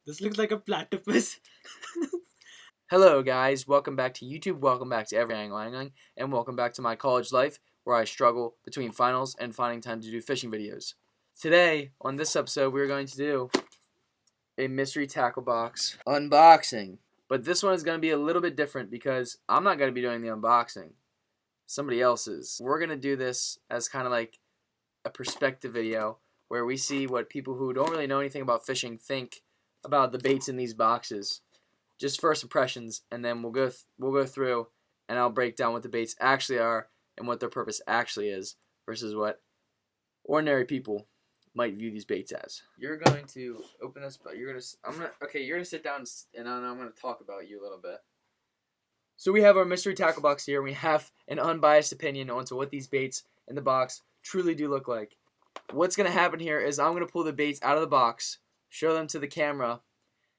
This looks like a platypus. Hello, guys. Welcome back to YouTube. Welcome back to Every Angle Angling, and welcome back to my college life where I struggle between finals and finding time to do fishing videos. Today, on this episode, we're going to do a mystery tackle box unboxing. But this one is going to be a little bit different because I'm not going to be doing the unboxing. Somebody else is. We're going to do this as kind of like a perspective video where we see what people who don't really know anything about fishing think about the baits in these boxes. Just first impressions, and then we'll go through, and I'll break down what the baits actually are and what their purpose actually is versus what ordinary people might view these baits as. You're going to open this, but you're gonna sit down, and I'm gonna talk about you a little bit. So we have our mystery tackle box here. We have an unbiased opinion onto what these baits in the box truly do look like. What's gonna happen here is I'm gonna pull the baits out of the box, show them to the camera,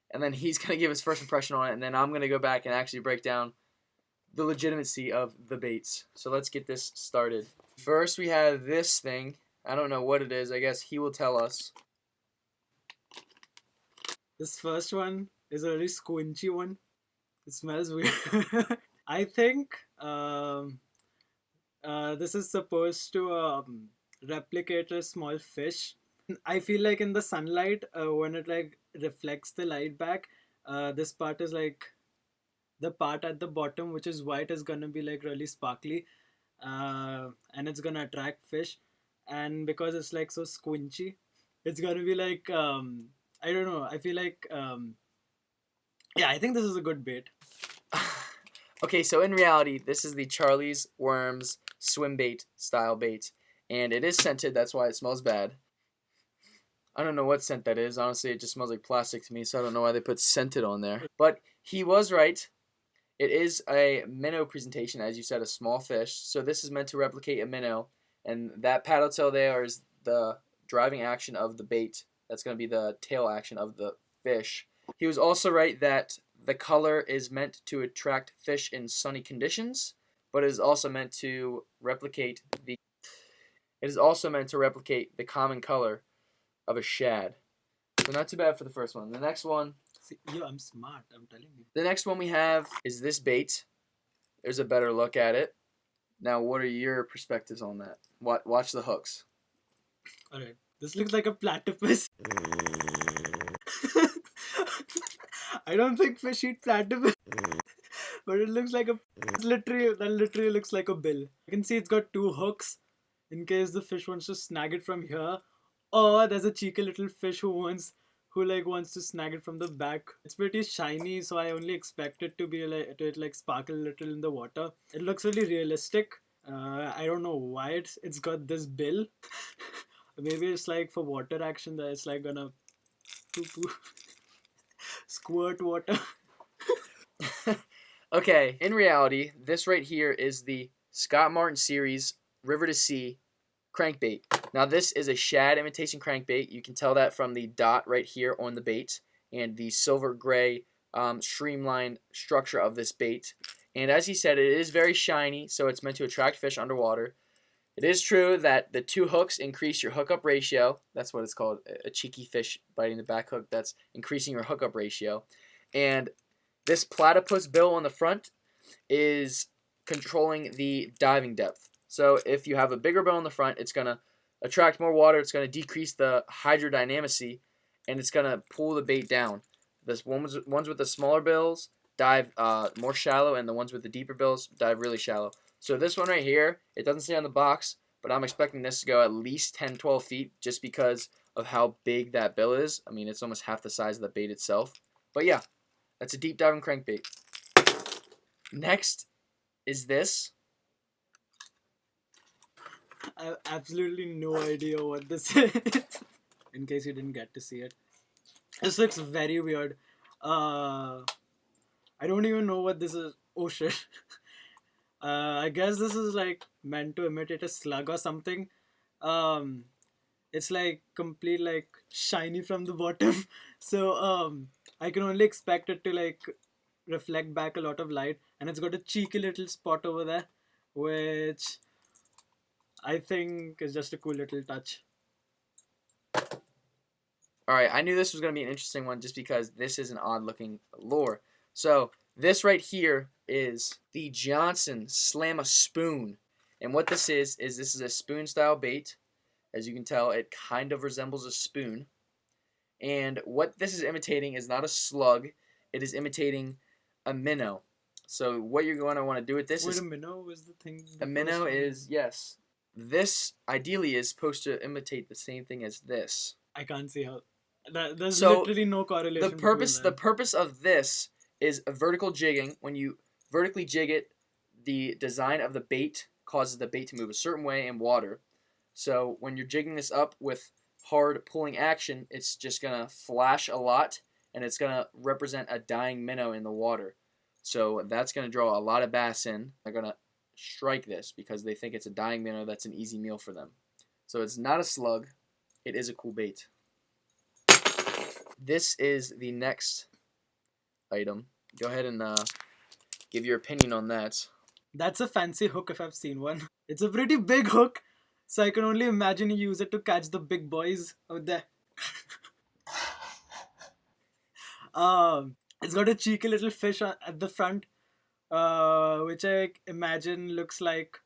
and then he's going to give his first impression on it, and then I'm going to go back and actually break down the legitimacy of the baits. So let's get this started. First, we have this thing. I don't know what it is. I guess he will tell us. This first one is a really squinchy one. It smells weird. I think this is supposed to replicate a small fish. I feel like in the sunlight, when it like reflects the light back, this part is like the part at the bottom, which is white, is gonna be like really sparkly, and it's gonna attract fish. And because it's like so squinchy, it's gonna be like I don't know. I feel like yeah, I think this is a good bait. Okay, so in reality, this is the Charlie's Worms swim bait style bait, and it is scented. That's why it smells bad. I don't know what scent that is. Honestly, it just smells like plastic to me, so I don't know why they put scented on there. But he was right. It is a minnow presentation, as you said, a small fish. So this is meant to replicate a minnow, and that paddle tail there is the driving action of the bait. That's going to be the tail action of the fish. He was also right that the color is meant to attract fish in sunny conditions, but it is also meant to replicate the common color of a shad. So not too bad for the first one. The next one. See, yo, I'm smart. I'm telling you. The next one we have is this bait. There's a better look at it. Now, what are your perspectives on that? Watch the hooks. All right, this looks like a platypus. I don't think fish eat platypus, but it looks like a. That literally looks like a bill. You can see it's got two hooks, in case the fish wants to snag it from here, or there's a cheeky little fish who wants to snag it from the back. It's pretty shiny, so I only expect it to be like sparkle a little in the water. It looks really realistic. I don't know why it's got this bill. Maybe it's like for water action that it's like gonna poo squirt water. Okay, in reality, this right here is the Scott Martin Series River to Sea crankbait. Now this is a shad imitation crankbait. You can tell that from the dot right here on the bait and the silver gray streamlined structure of this bait. And as he said, it is very shiny, so it's meant to attract fish underwater. It is true that the two hooks increase your hookup ratio. That's what it's called, a cheeky fish biting the back hook. That's increasing your hookup ratio. And this platypus bill on the front is controlling the diving depth. So if you have a bigger bill on the front, it's going to attract more water. It's going to decrease the hydrodynamicy, and it's going to pull the bait down. This ones with the smaller bills dive more shallow, and the ones with the deeper bills dive really shallow. So this one right here, it doesn't say on the box, but I'm expecting this to go at least 10, 12 feet just because of how big that bill is. I mean, it's almost half the size of the bait itself. But yeah, that's a deep diving crankbait. Next is this. I have absolutely no idea what this is. In case you didn't get to see it, this looks very weird. I don't even know what this is. Oh shit. I guess this is like meant to imitate a slug or something. Um, it's like complete like shiny from the bottom. So I can only expect it to like reflect back a lot of light, and it's got a cheeky little spot over there, which I think is just a cool little touch. Alright, I knew this was going to be an interesting one just because this is an odd looking lure. So, this right here is the Johnson Slam-A-Spoon. And what this is this is a spoon style bait. As you can tell, it kind of resembles a spoon. And what this is imitating is not a slug, it is imitating a minnow. So what you're going to want to do with this is... Wait, a minnow was the thing? A minnow is, yes. This ideally is supposed to imitate the same thing as this. I can't see how. There's So, literally no correlation. The purpose of this is a vertical jigging. When you vertically jig it, the design of the bait causes the bait to move a certain way in water. So when you're jigging this up with hard pulling action, it's just gonna flash a lot, and it's gonna represent a dying minnow in the water. So that's gonna draw a lot of bass in. They're gonna strike this because they think it's a dying minnow that's an easy meal for them. So it's not a slug. It is a cool bait. This is the next item. Go ahead and give your opinion on that. That's a fancy hook if I've seen one. It's a pretty big hook, so I can only imagine you use it to catch the big boys out there. It's got a cheeky little fish at the front, which I imagine looks like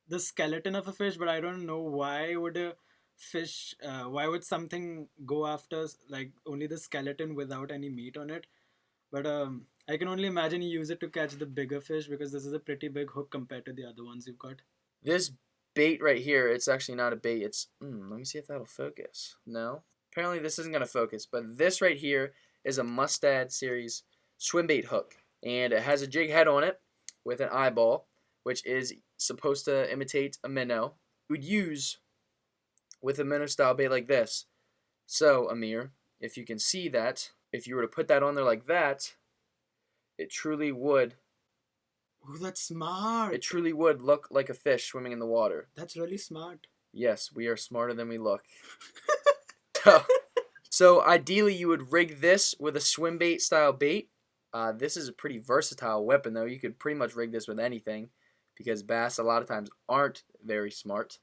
the skeleton of a fish, but I don't know why would a fish, why would something go after like only the skeleton without any meat on it? But I can only imagine you use it to catch the bigger fish because this is a pretty big hook compared to the other ones you've got. This bait right here, it's actually not a bait. It's, let me see if that'll focus. No. Apparently this isn't going to focus. But this right here is a Mustad series swim bait hook. And it has a jig head on it with an eyeball, which is supposed to imitate a minnow. You would use with a minnow style bait like this. So, Amir, if you can see that, if you were to put that on there like that, it truly would. Oh, that's smart. It truly would look like a fish swimming in the water. That's really smart. Yes, we are smarter than we look. So ideally you would rig this with a swim bait style bait. This is a pretty versatile weapon though. You could pretty much rig this with anything because bass a lot of times aren't very smart.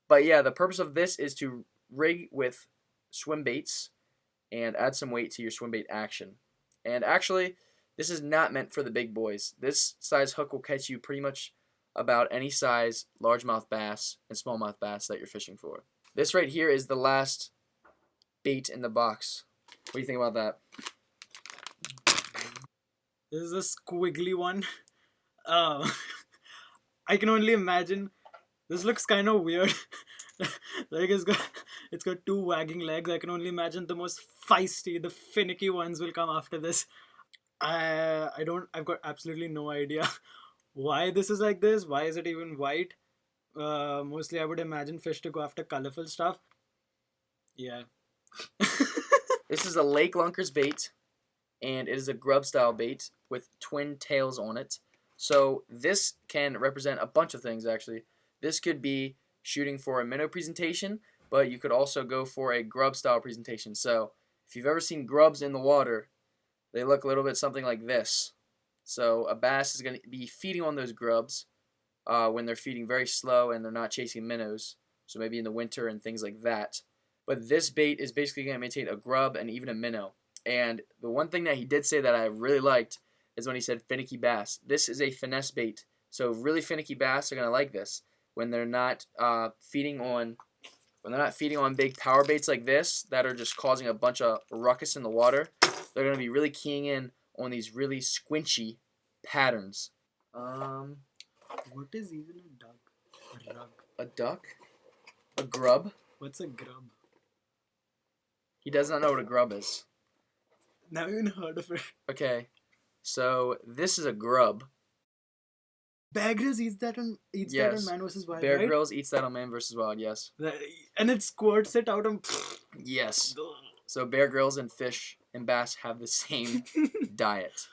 But yeah, the purpose of this is to rig with swim baits and add some weight to your swim bait action. And actually, this is not meant for the big boys. This size hook will catch you pretty much about any size largemouth bass and smallmouth bass that you're fishing for. This right here is the last bait in the box. What do you think about that? This is a squiggly one. I can only imagine. This looks kind of weird. Like it's got two wagging legs. I can only imagine the most feisty, the finicky ones will come after this. I've got absolutely no idea why this is like this. Why is it even white? Mostly I would imagine fish to go after colorful stuff. Yeah. This is a Lake Lunkers bait, and it is a grub style bait with twin tails on it. So this can represent a bunch of things actually. This could be shooting for a minnow presentation, but you could also go for a grub style presentation. So if you've ever seen grubs in the water, they look a little bit something like this. So a bass is going to be feeding on those grubs when they're feeding very slow and they're not chasing minnows. So maybe in the winter and things like that. But this bait is basically going to imitate a grub and even a minnow. And the one thing that he did say that I really liked is when he said finicky bass. This is a finesse bait. So really finicky bass are going to like this. When they're not feeding on big power baits like this that are just causing a bunch of ruckus in the water, they're going to be really keying in on these really squinchy patterns. What is even a duck? A rug. A duck? A grub? What's a grub? He does not know what a grub is. Never even heard of it. Okay, so this is a grub. Bear Grylls eats that on Man vs. Wild, Bear right? Grylls eats that on Man vs. Wild, yes. And it squirts it out and... Yes. So Bear Grylls and fish and bass have the same diet.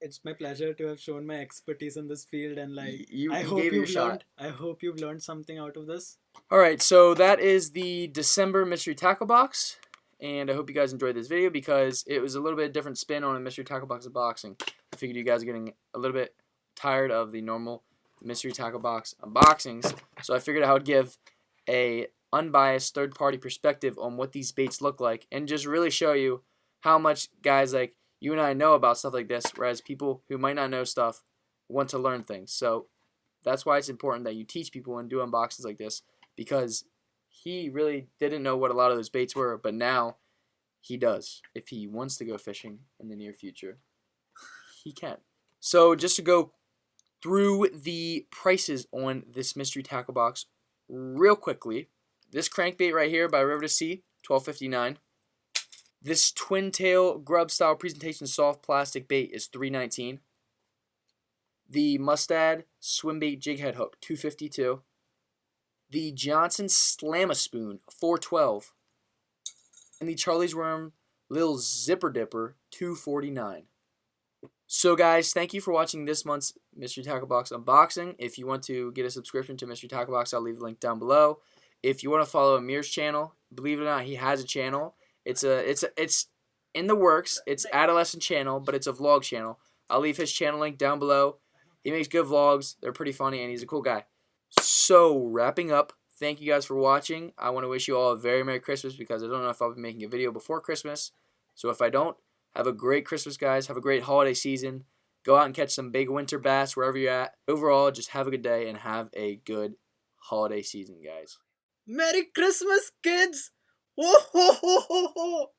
It's my pleasure to have shown my expertise in this field, and like I hope you've learned something out of this. Alright, so that is the December mystery tackle box. And I hope you guys enjoyed this video because it was a little bit different spin on a mystery tackle box unboxing. I figured you guys are getting a little bit tired of the normal mystery tackle box unboxings, so I figured I would give a unbiased third-party perspective on what these baits look like and just really show you how much guys like you and I know about stuff like this, whereas people who might not know stuff want to learn things. So that's why it's important that you teach people and do unboxings like this, because he really didn't know what a lot of those baits were, but now he does. If he wants to go fishing in the near future, he can. So just to go through the prices on this mystery tackle box real quickly. This crankbait right here by River to Sea, $12.59. This twin tail grub style presentation soft plastic bait is $3.19. The Mustad swim bait jig head hook, $2.52. The Johnson Slam-A-Spoon, $4.12. And the Charlie's Worm Little Zipper Dipper, $2.49. So guys, thank you for watching this month's Mystery Tackle Box unboxing. If you want to get a subscription to Mystery Tackle Box, I'll leave the link down below. If you want to follow Amir's channel, believe it or not, he has a channel. It's in the works. It's adolescent channel, but it's a vlog channel. I'll leave his channel link down below. He makes good vlogs. They're pretty funny, and he's a cool guy. So wrapping up, thank you guys for watching. I want to wish you all a very Merry Christmas, because I don't know if I'll be making a video before Christmas. So if I don't, have a great Christmas, guys. Have a great holiday season. Go out and catch some big winter bass wherever you're at. Overall, just have a good day and have a good holiday season, guys. Merry Christmas, kids! Ho ho ho ho ho!